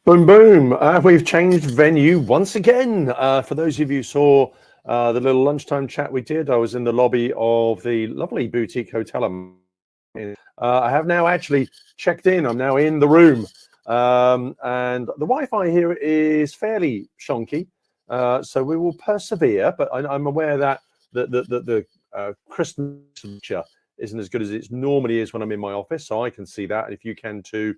Boom, boom. We've changed venue once again. For those of you who saw the little lunchtime chat we did, I was in the lobby of the lovely boutique hotel. I have now actually checked in. I'm now in the room. And the Wi-Fi here is fairly shonky. So we will persevere, but I'm aware that the Christmas feature isn't as good as it normally is when I'm in my office. So I can see that. If you can too,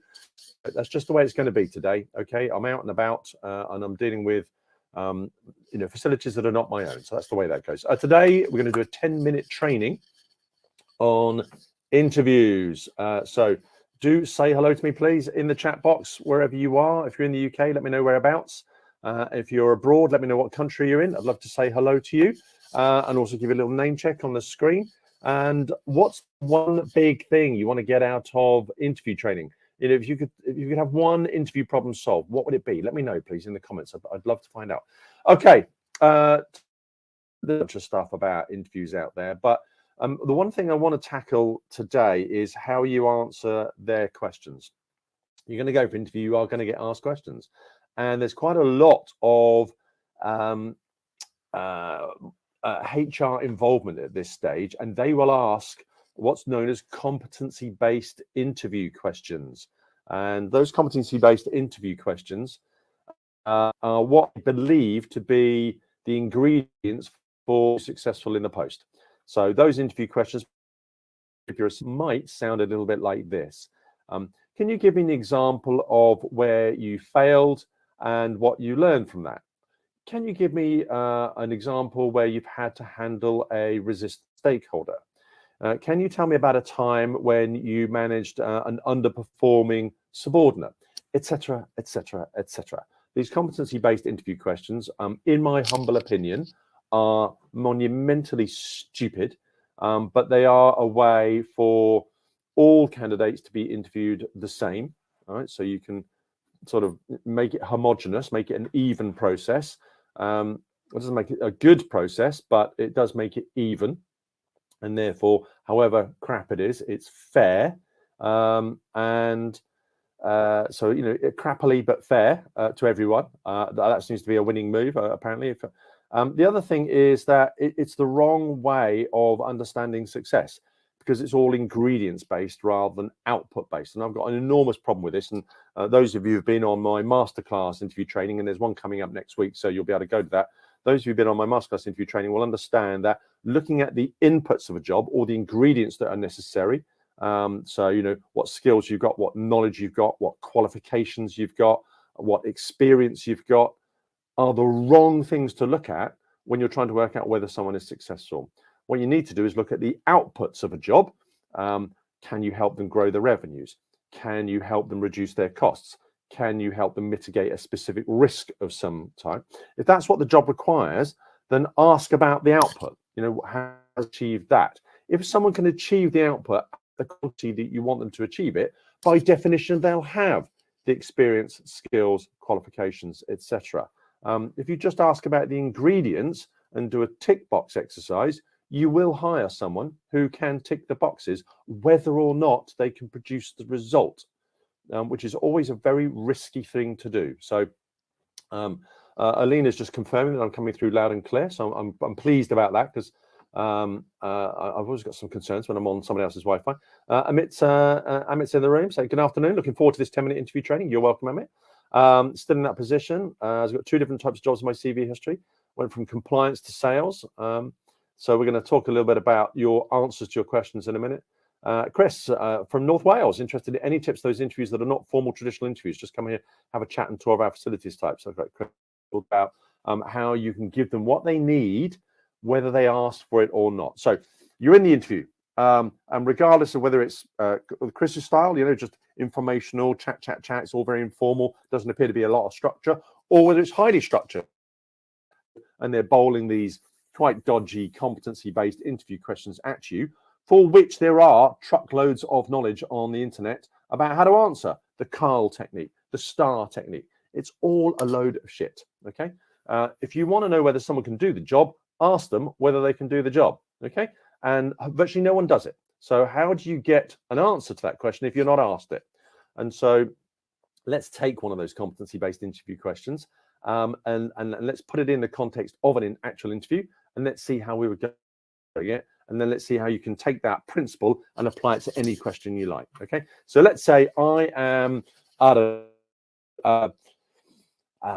that's just the way it's going to be today. Okay, I'm out and about, and I'm dealing with facilities that are not my own. So that's the way that goes. Today we're going to do a 10-minute training on interviews. So do say hello to me, please, in the chat box wherever you are. If you're in the UK, let me know whereabouts. If you're abroad, let me know what country you're in. I'd love to say hello to you, and also give you a little name check on the screen. And what's one big thing you want to get out of interview training? If you could have one interview problem solved, what would it be? Let me know, please, in the comments. I'd love to find out. Okay, there's a bunch of stuff about interviews out there, but the one thing I want to tackle today is how you answer their questions. You're going to go for interview, you are going to get asked questions, and there's quite a lot of HR involvement at this stage, and they will ask what's known as competency-based interview questions. And those competency-based interview questions are what I believe to be the ingredients for successful in the post. So those interview questions, if you're might sound a little bit like this. Can you give me an example of where you failed and what you learned from that? Can you give me an example where you've had to handle a resistant stakeholder? Can you tell me about a time when you managed an underperforming subordinate, etc., etc., etc.? These competency-based interview questions, in my humble opinion, are monumentally stupid, but they are a way for all candidates to be interviewed the same. All right, so you can sort of make it homogenous, make it an even process. It doesn't make it a good process, but it does make it even. And therefore, however crap it is, it's fair. So, crappily but fair to everyone. That seems to be a winning move, apparently. The other thing is that it's the wrong way of understanding success, because it's all ingredients based rather than output based. And I've got an enormous problem with this. And those of you who've been on my masterclass interview training, and there's one coming up next week, so you'll be able to go to that. Those of you who've been on my masterclass interview training will understand that looking at the inputs of a job, or the ingredients that are necessary, so what skills you've got, what knowledge you've got, what qualifications you've got, what experience you've got, are the wrong things to look at when you're trying to work out whether someone is successful. What you need to do is look at the outputs of a job. Can you help them grow their revenues? Can you help them reduce their costs? Can you help them mitigate a specific risk of some type? If that's what the job requires, then ask about the output. How to achieve that. If someone can achieve the output, the quality that you want them to achieve it, by definition, they'll have the experience, skills, qualifications, etc. If you just ask about the ingredients and do a tick box exercise, you will hire someone who can tick the boxes, whether or not they can produce the result. Which is always a very risky thing to do. So Alina's just confirming that I'm coming through loud and clear. So I'm pleased about that, because I've always got some concerns when I'm on somebody else's Wi-Fi. Amit's in the room. So good afternoon. Looking forward to this 10-minute interview training. You're welcome, Amit. Still in that position. I've got 2 different types of jobs in my CV history. Went from compliance to sales. So we're going to talk a little bit about your answers to your questions in a minute. Chris from North Wales, interested in any tips, those interviews that are not formal traditional interviews, just come here, have a chat and tour of our facilities types. So I've got Chris about how you can give them what they need, whether they ask for it or not. So you're in the interview, and regardless of whether it's Chris's style, just informational, chat, it's all very informal, doesn't appear to be a lot of structure, or whether it's highly structured, and they're bowling these quite dodgy competency-based interview questions at you, for which there are truckloads of knowledge on the internet about how to answer. The Carl technique, the STAR technique. It's all a load of shit, okay? If you want to know whether someone can do the job, ask them whether they can do the job, okay? And virtually no one does it. So how do you get an answer to that question if you're not asked it? And so let's take one of those competency-based interview questions and let's put it in the context of an actual interview, and let's see how we would go it. And then let's see how you can take that principle and apply it to any question you like. Okay, so let's say I am at a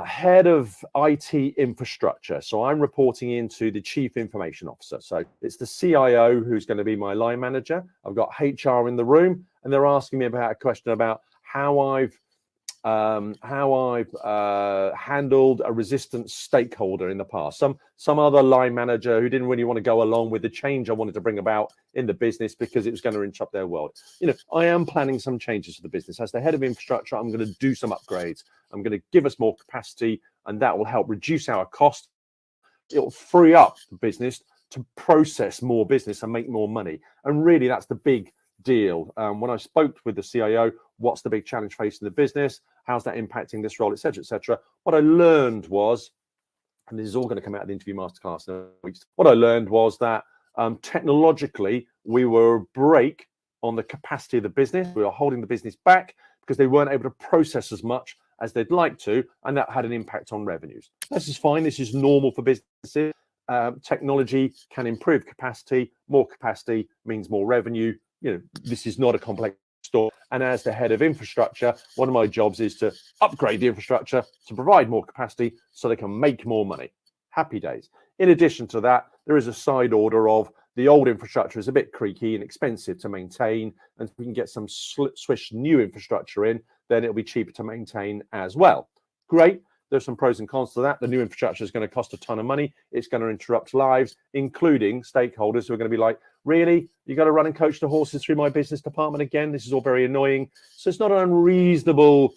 head of IT infrastructure. So I'm reporting into the chief information officer. So it's the CIO who's going to be my line manager. I've got HR in the room, and they're asking me about a question about how I've handled a resistant stakeholder in the past. Some other line manager who didn't really want to go along with the change I wanted to bring about in the business because it was going to interrupt their world. I am planning some changes to the business. As the head of infrastructure, I'm going to do some upgrades. I'm going to give us more capacity, and that will help reduce our cost. It'll free up the business to process more business and make more money. And really, that's the big deal. When I spoke with the CIO, what's the big challenge facing the business? How's that impacting this role, etc., etc. What I learned was, and this is all going to come out of the interview masterclass in a week. What I learned was that technologically we were a brake on the capacity of the business. We were holding the business back because they weren't able to process as much as they'd like to, and that had an impact on revenues. This is fine. This is normal for businesses. Technology can improve capacity. More capacity means more revenue. This is not a complex story. And as the head of infrastructure, one of my jobs is to upgrade the infrastructure to provide more capacity so they can make more money. Happy days. In addition to that, there is a side order of the old infrastructure is a bit creaky and expensive to maintain, and if we can get some swish new infrastructure in, then it'll be cheaper to maintain as well. Great. There's some pros and cons to that. The new infrastructure is going to cost a ton of money. It's going to interrupt lives, including stakeholders who are going to be like, really? You got to run and coach the horses through my business department again? This is all very annoying. So it's not an unreasonable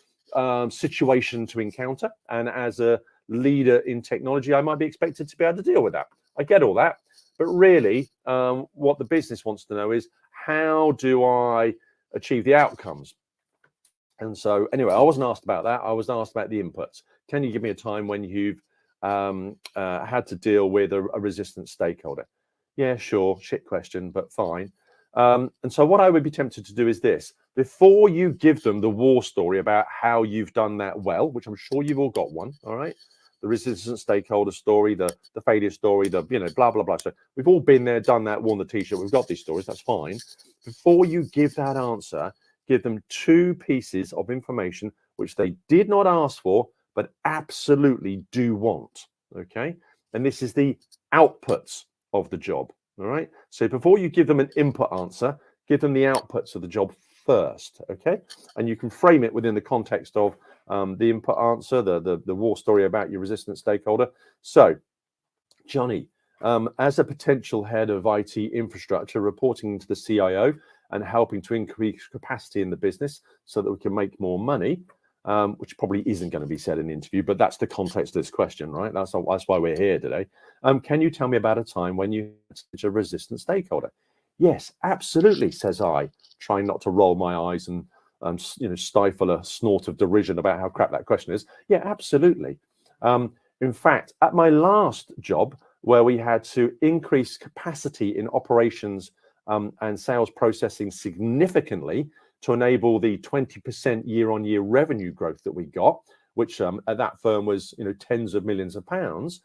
situation to encounter. And as a leader in technology, I might be expected to be able to deal with that. I get all that. But really, what the business wants to know is, how do I achieve the outcomes? And so anyway, I wasn't asked about that. I was asked about the inputs. Can you give me a time when you've had to deal with a resistant stakeholder? Yeah, sure. Shit question, but fine. And so what I would be tempted to do is this. Before you give them the war story about how you've done that well, which I'm sure you've all got one, all right? The resistant stakeholder story, the failure story, the blah, blah, blah. So we've all been there, done that, worn the t-shirt. We've got these stories. That's fine. Before you give that answer, give them two pieces of information which they did not ask for, but absolutely do want, okay? And this is the outputs of the job, all right? So before you give them an input answer, give them the outputs of the job first, okay? And you can frame it within the context of the input answer, the war story about your resistant stakeholder. So, Johnny, as a potential head of IT infrastructure, reporting to the CIO and helping to increase capacity in the business so that we can make more money, which probably isn't going to be said in the interview, but that's the context of this question, right? That's why we're here today. Can you tell me about a time when you had a resistant stakeholder? Yes, absolutely, says I, trying not to roll my eyes and stifle a snort of derision about how crap that question is. Yeah, absolutely. In fact, at my last job, where we had to increase capacity in operations and sales processing significantly to enable the 20% year-on-year revenue growth that we got, which at that firm was tens of millions of pounds,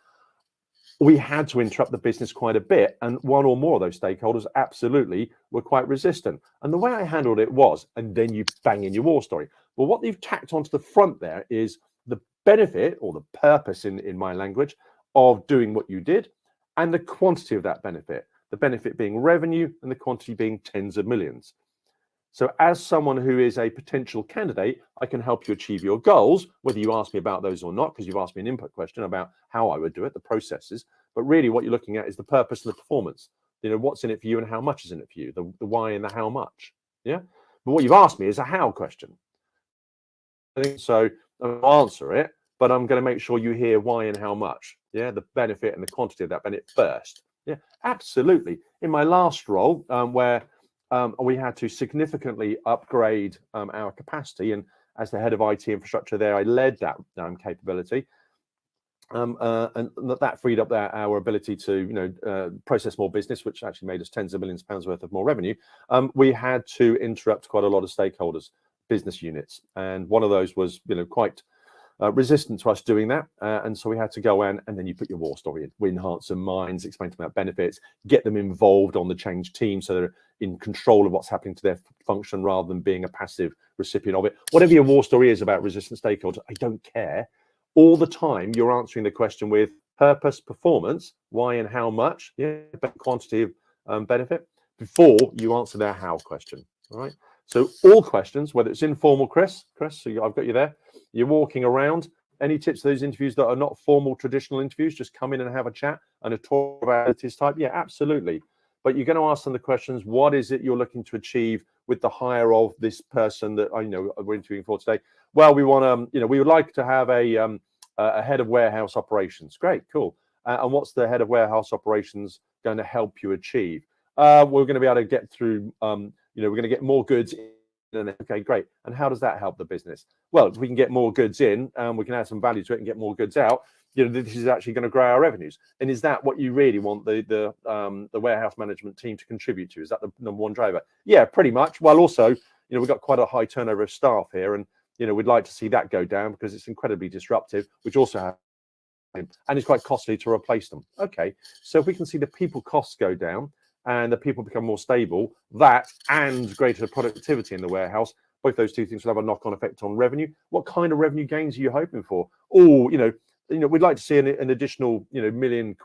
we had to interrupt the business quite a bit, and one or more of those stakeholders absolutely were quite resistant. And the way I handled it was, and then you bang in your war story. Well, what they've tacked onto the front there is the benefit, or the purpose in my language, of doing what you did, and the quantity of that benefit. The benefit being revenue and the quantity being tens of millions. So as someone who is a potential candidate, I can help you achieve your goals, whether you ask me about those or not, because you've asked me an input question about how I would do it, the processes. But really what you're looking at is the purpose and the performance. What's in it for you and how much is in it for you, the why and the how much. Yeah. But what you've asked me is a how question. I think so. I'll answer it, but I'm going to make sure you hear why and how much. Yeah. The benefit and the quantity of that benefit first. Yeah, absolutely. In my last role, where we had to significantly upgrade our capacity, and as the head of IT infrastructure there, I led that capability, and that freed up our ability to process more business, which actually made us tens of millions of pounds worth of more revenue. We had to interrupt quite a lot of stakeholders business units, and one of those was quite resistant to us doing that, and so we had to go in, and then you put your war story in, win hearts and minds, explain to them about benefits, get them involved on the change team so they're in control of what's happening to their function rather than being a passive recipient of it. Whatever your war story is about resistant stakeholders, I don't care. All the time you're answering the question with purpose, performance, why and how much, quantity of benefit, before you answer their how question. All right. So all questions, whether it's informal, Chris, so I've got you there. You're walking around. Any tips for those interviews that are not formal, traditional interviews? Just come in and have a chat and a talk about this type. Yeah, absolutely. But you're going to ask them the questions. What is it you're looking to achieve with the hire of this person that we're interviewing for today? Well, we want we would like to have a head of warehouse operations. Great, cool. And what's the head of warehouse operations going to help you achieve? We're going to be able to get through. We're going to get more goods in. Okay, great. And how does that help the business? Well, if we can get more goods in, we can add some value to it and get more goods out. This is actually going to grow our revenues. And is that what you really want the warehouse management team to contribute to? Is that the number one driver? Yeah, pretty much. Well, also, we've got quite a high turnover of staff here, and we'd like to see that go down because it's incredibly disruptive, which also happens, and it's quite costly to replace them. Okay, so if we can see the people costs go down and the people become more stable, that and greater productivity in the warehouse, both those two things will have a knock-on effect on revenue. What kind of revenue gains are you hoping for? Oh, we'd like to see an additional, £1 million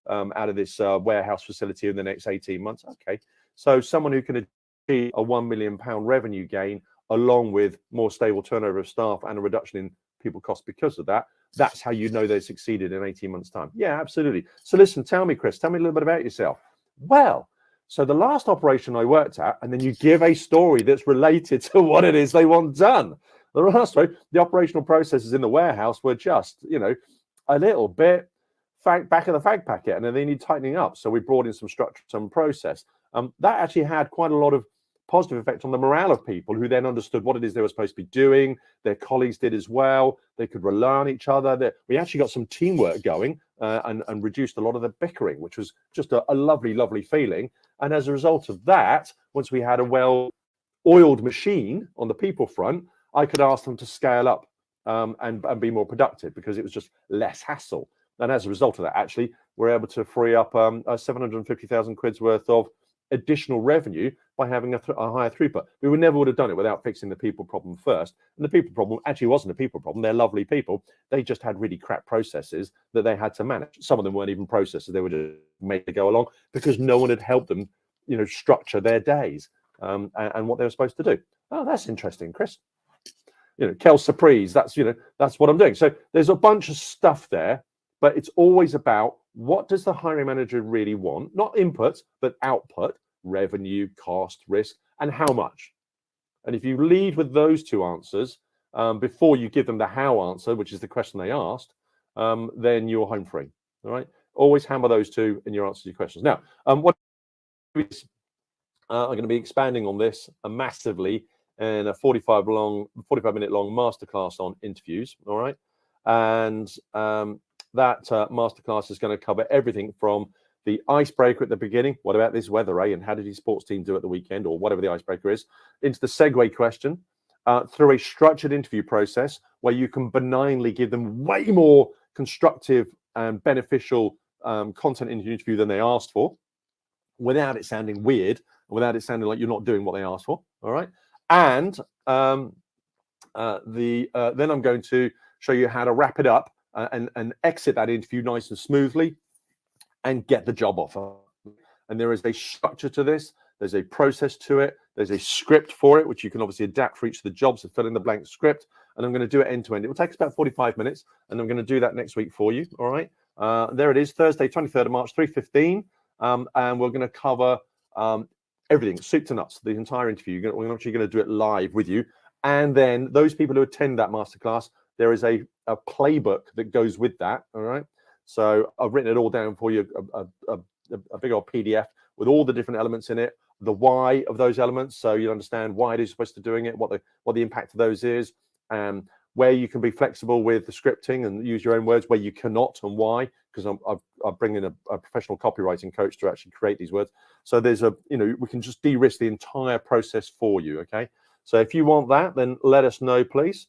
out of this warehouse facility in the next 18 months. Okay, so someone who can achieve a £1 million revenue gain along with more stable turnover of staff and a reduction in people costs because of that, that's how you know they succeeded in 18 months' time. Yeah, absolutely. So listen, tell me, Chris, tell me a little bit about yourself. Well, so the last operation I worked at, and then you give a story that's related to what it is they want done. The last way, the operational processes in the warehouse were just, a little bit back of the fag packet, and then they need tightening up. So we brought in some structure, some process. That actually had quite a lot of positive effect on the morale of people who then understood what it is they were supposed to be doing. Their colleagues did as well. They could rely on each other. We actually got some teamwork going and reduced a lot of the bickering, which was just a lovely, lovely feeling. And as a result of that, once we had a well-oiled machine on the people front, I could ask them to scale up and be more productive because it was just less hassle. And as a result of that, actually, we're able to free up 750,000 quid's worth of additional revenue by having a higher throughput. We would never have done it without fixing the people problem first. And the people problem actually wasn't a people problem. They're lovely people. They just had really crap processes that they had to manage. Some of them weren't even processes. They were just made to go along because no one had helped them, structure their days and what they were supposed to do. Oh, that's interesting, Chris. Quelle surprise. That's what I'm doing. So there's a bunch of stuff there, but it's always about what does the hiring manager really want? Not inputs, but output, revenue, cost, risk, and how much. And if you lead with those two answers before you give them the how answer, which is the question they asked, then you're home free. All right. Always hammer those two in your answers to your questions. Now, what I'm going to be expanding on this massively in a 45-minute long masterclass on interviews. All right. And that masterclass is going to cover everything from the icebreaker at the beginning. What about this weather, eh? And how did your sports team do at the weekend, or whatever the icebreaker is, into the segue question, through a structured interview process where you can benignly give them way more constructive and beneficial content in your interview than they asked for, without it sounding weird, without it sounding like you're not doing what they asked for. All right. And then I'm going to show you how to wrap it up and exit that interview nice and smoothly and get the job offer. And there is a structure to this. There's a process to it. There's a script for it, which you can obviously adapt for each of the jobs and fill in the blank script. And I'm going to do it end to end. It will take us about 45 minutes, and I'm going to do that next week for you. All right. There it is, Thursday, 23rd of March, 3:15. And we're going to cover everything, soup to nuts, the entire interview. We're actually going to do it live with you. And then those people who attend that masterclass, there is a playbook that goes with that. All right. So I've written it all down for you, a big old PDF with all the different elements in it, the why of those elements, so you understand why it is supposed to doing it, what the impact of those is, where you can be flexible with the scripting and use your own words, where you cannot and why, because I'm bringing a professional copywriting coach to actually create these words. So there's we can just de-risk the entire process for you. Okay. So if you want that, then let us know, please.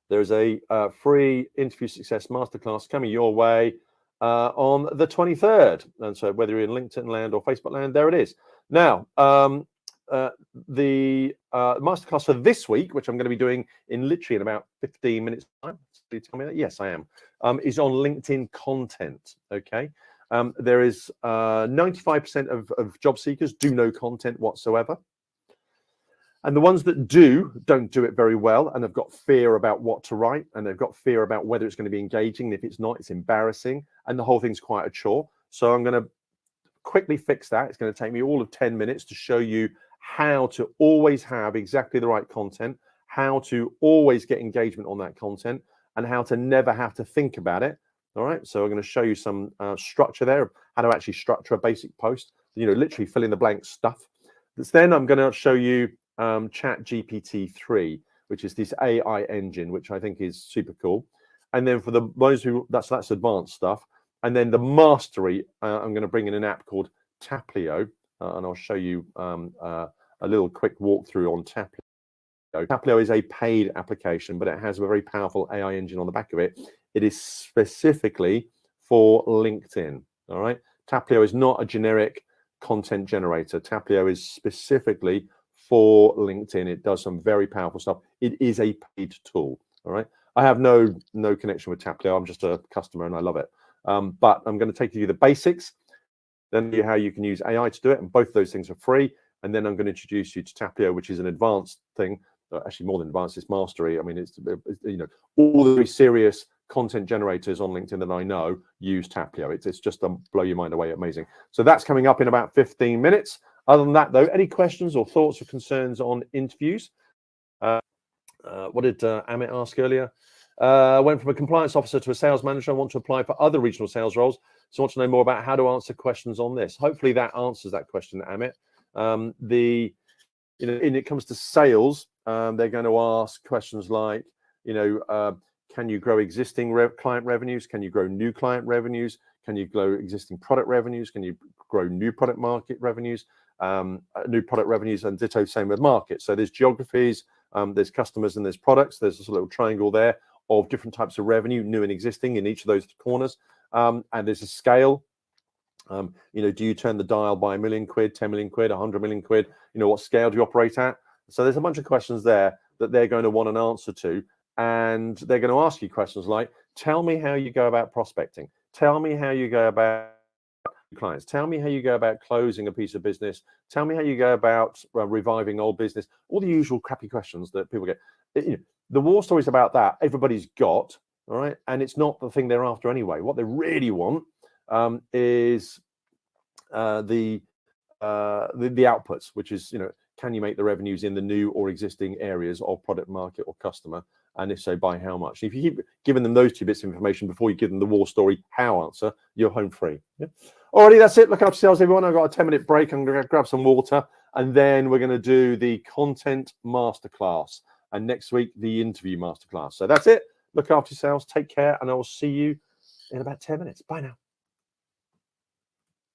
There's a free interview success masterclass coming your way on the 23rd. And so whether you're in LinkedIn land or Facebook land, there it is. Now, the masterclass for this week, which I'm going to be doing in literally in about 15 minutes time. Did you tell me that? Yes, I am. Is on LinkedIn content. Okay. There is 95% of job seekers do no content whatsoever. And the ones that don't do it very well, and have got fear about what to write, and they've got fear about whether it's going to be engaging. And if it's not, it's embarrassing, and the whole thing's quite a chore. So I'm going to quickly fix that. It's going to take me all of 10 minutes to show you how to always have exactly the right content, how to always get engagement on that content, and how to never have to think about it. All right. So I'm going to show you some structure there, how to actually structure a basic post, literally fill in the blank stuff. Then I'm going to show you ChatGPT-3, which is this AI engine, which I think is super cool. And then for those who that's advanced stuff. And then the mastery, I'm going to bring in an app called Taplio, and I'll show you a little quick walkthrough on Taplio. Taplio is a paid application, but it has a very powerful AI engine on the back of it. It is specifically for LinkedIn. All right. Taplio is not a generic content generator. Taplio is specifically for LinkedIn. It does some very powerful stuff. It is a paid tool. All right. I have no connection with Taplio. I'm just a customer and I love it. But I'm going to take you through the basics, then how you can use AI to do it. And both of those things are free. And then I'm going to introduce you to Taplio, which is an advanced thing. Actually, more than advanced, it's mastery. I mean, it's all the very serious content generators on LinkedIn that I know use Taplio. It's just blow your mind away, amazing. So that's coming up in about 15 minutes. Other than that, though, any questions or thoughts or concerns on interviews? What did Amit ask earlier? Went from a compliance officer to a sales manager. I want to apply for other regional sales roles. So I want to know more about how to answer questions on this. Hopefully that answers that question, Amit. When it comes to sales, they're going to ask questions like, can you grow existing client revenues? Can you grow new client revenues? Can you grow existing product revenues? Can you grow new product market revenues? New product revenues, and ditto same with markets. So there's geographies, there's customers, and there's products. There's this little triangle there of different types of revenue, new and existing, in each of those corners. And there's a scale. Do you turn the dial by £1 million, 10 million quid, 100 million quid? What scale do you operate at? So there's a bunch of questions there that they're going to want an answer to. And they're going to ask you questions like, tell me how you go about prospecting. Tell me how you go about clients. Tell me how you go about closing a piece of business. Tell me how you go about reviving old business. All the usual crappy questions that people get. The war stories about that, everybody's got, all right? And it's not the thing they're after anyway. What they really want is the outputs, which is, can you make the revenues in the new or existing areas of product, market, or customer? And if so, by how much? If you keep giving them those two bits of information before you give them the war story how answer, you're home free. Yeah. Alrighty, that's it. Look after yourselves, everyone. I've got a 10-minute break. I'm going to grab some water, and then we're going to do the content masterclass, and next week the interview masterclass. So that's it. Look after yourselves. Take care, and I will see you in about 10 minutes. Bye now.